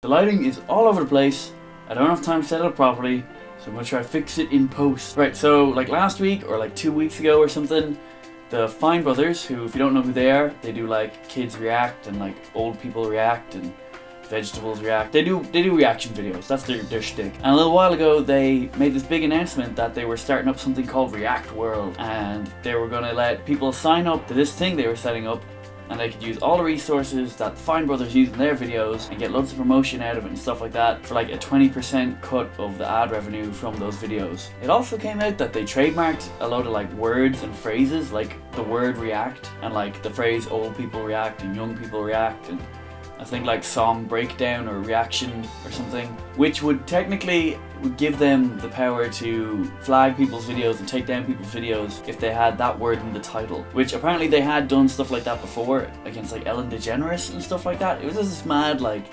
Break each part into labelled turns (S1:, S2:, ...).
S1: The lighting is all over the place. I don't have time to set it up properly, so I'm gonna try to fix it in post. Right, so like last week or like 2 weeks ago or something, the Fine Brothers, who if you don't know who they are, they do like kids react and like old people react and vegetables react. They do reaction videos. That's their shtick. And a little while ago, they made this big announcement that they were starting up something called React World, and they were gonna let people sign up to this thing they were setting up, and they could use all the resources that the Fine Brothers use in their videos and get loads of promotion out of it and stuff like that for like a 20% cut of the ad revenue from those videos. It also came out that they trademarked a load of like words and phrases, like the word react and like the phrase old people react and young people react, and I think like song breakdown or reaction or something, which would technically give them the power to flag people's videos and take down people's videos if they had that word in the title, which apparently they had done stuff like that before against like Ellen DeGeneres and stuff like that. It was just this mad, like,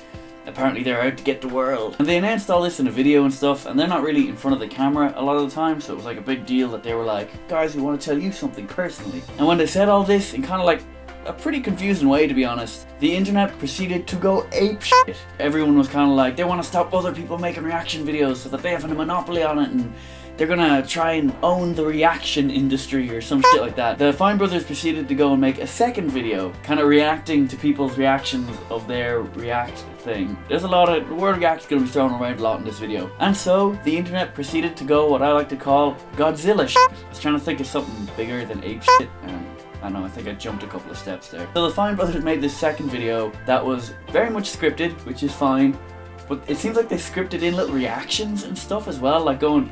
S1: apparently they're out to get the world. And they announced all this in a video and stuff, and they're not really in front of the camera a lot of the time, so it was like a big deal that they were like, guys, we want to tell you something personally. And when they said all this in kind of like a pretty confusing way, to be honest, the internet proceeded to go apeshit. Everyone was kind of like, they want to stop other people making reaction videos so that they have a monopoly on it, and they're gonna try and own the reaction industry or some shit like that. The Fine Brothers proceeded to go and make a second video, kind of reacting to people's reactions of their react thing. There's a lot of, the word react is gonna be thrown around a lot in this video. And so, the internet proceeded to go what I like to call Godzilla shit. I was trying to think of something bigger than ape shit, and I don't know, I think I jumped a couple of steps there. So the Fine Brothers made this second video that was very much scripted, which is fine, but it seems like they scripted in little reactions and stuff as well, like going,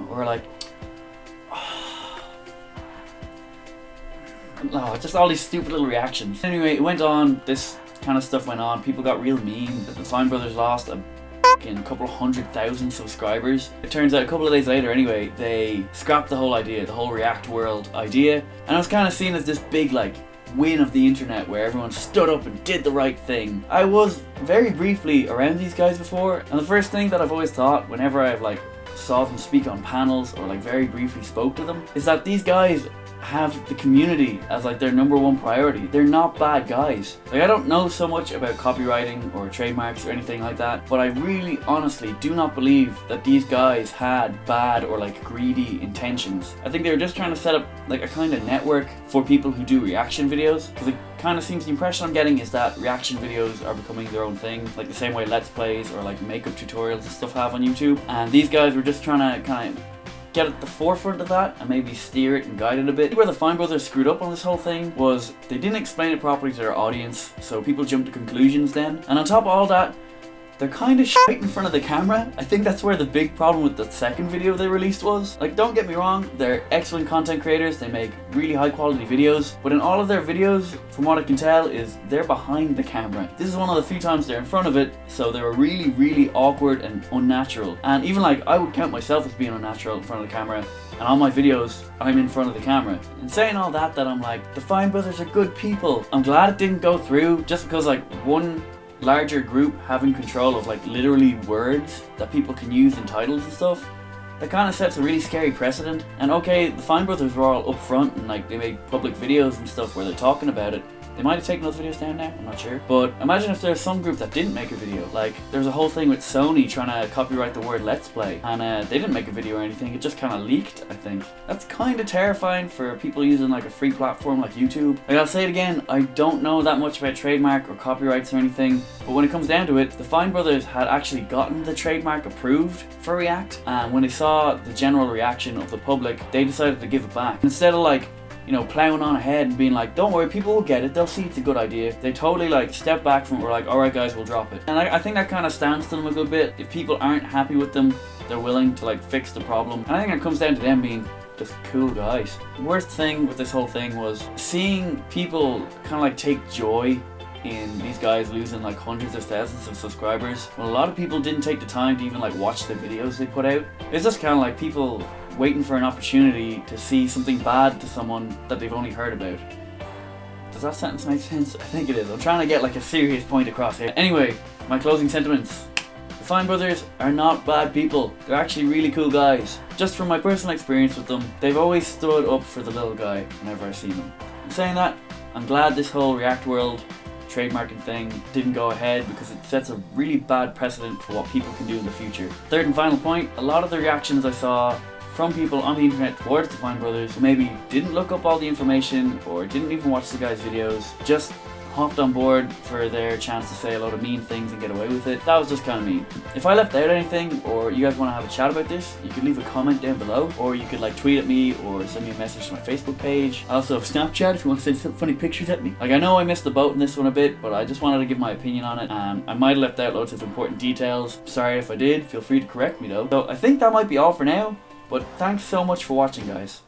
S1: or like, oh, just all these stupid little reactions. Anyway, it went on, this kind of stuff went on, people got real mean, that the Fine Brothers lost a couple of 100,000 subscribers. It turns out a couple of days later anyway, they scrapped the whole idea, the whole React World idea, and it was kind of seen as this big like win of the internet where everyone stood up and did the right thing. I was very briefly around these guys before, and the first thing that I've always thought whenever I've like saw them speak on panels or like very briefly spoke to them is that these guys have the community as like their #1 priority. They're not bad guys. Like, I don't know so much about copywriting or trademarks or anything like that, but I really honestly do not believe that these guys had bad or like greedy intentions. I think they were just trying to set up like a kind of network for people who do reaction videos, because it kind of seems, the impression I'm getting is that reaction videos are becoming their own thing, like the same way Let's Plays or like makeup tutorials and stuff have on YouTube, and these guys were just trying to kind of get at the forefront of that and maybe steer it and guide it a bit. Where the Fine Brothers screwed up on this whole thing was they didn't explain it properly to their audience, so people jumped to conclusions then. And on top of all that, they're kind of shite in front of the camera. I think that's where the big problem with the second video they released was. Like, don't get me wrong, they're excellent content creators, they make really high quality videos, but in all of their videos, from what I can tell, is they're behind the camera. This is one of the few times they're in front of it, so they were really, really awkward and unnatural. And even like, I would count myself as being unnatural in front of the camera, and on my videos, I'm in front of the camera. And saying all that I'm like, the Fine Brothers are good people. I'm glad it didn't go through, just because like one larger group having control of like literally words that people can use in titles and stuff, that kind of sets a really scary precedent. And okay, the Fine Brothers were all up front and like they made public videos and stuff where they're talking about it. They might have taken those videos down now, I'm not sure. But imagine if there's some group that didn't make a video. Like, there's a whole thing with Sony trying to copyright the word Let's Play, and they didn't make a video or anything, it just kind of leaked, I think. That's kind of terrifying for people using like a free platform like YouTube. Like, I'll say it again, I don't know that much about trademark or copyrights or anything, but when it comes down to it, the Fine Brothers had actually gotten the trademark approved for React, and when they saw the general reaction of the public, they decided to give it back. Instead of like, you know, plowing on ahead and being like, don't worry, people will get it, they'll see it's a good idea, they totally like step back from it, we're like, alright guys, we'll drop it. And I think that kind of stands to them a good bit. If people aren't happy with them, they're willing to like fix the problem. And I think it comes down to them being just cool guys. The worst thing with this whole thing was seeing people kind of like take joy in these guys losing like hundreds of thousands of subscribers. Well, a lot of people didn't take the time to even like watch the videos they put out. It's just kind of like people waiting for an opportunity to see something bad to someone that they've only heard about. Does that sentence make sense? I think it is. I'm trying to get like a serious point across here. Anyway, my closing sentiments. The Fine Brothers are not bad people. They're actually really cool guys. Just from my personal experience with them, they've always stood up for the little guy whenever I've seen them. In saying that, I'm glad this whole React World trademarking thing didn't go ahead because it sets a really bad precedent for what people can do in the future. Third and final point, a lot of the reactions I saw from people on the internet towards the Fine Brothers who maybe didn't look up all the information or didn't even watch the guys' videos, just hopped on board for their chance to say a lot of mean things and get away with it. That was just kind of mean. If I left out anything or you guys want to have a chat about this, you could leave a comment down below, or you could like tweet at me or send me a message to my Facebook page. I also have Snapchat if you want to send some funny pictures at me. Like, I know I missed the boat in this one a bit, but I just wanted to give my opinion on it. I might have left out loads of important details. Sorry if I did, feel free to correct me though. So I think that might be all for now, but thanks so much for watching, guys.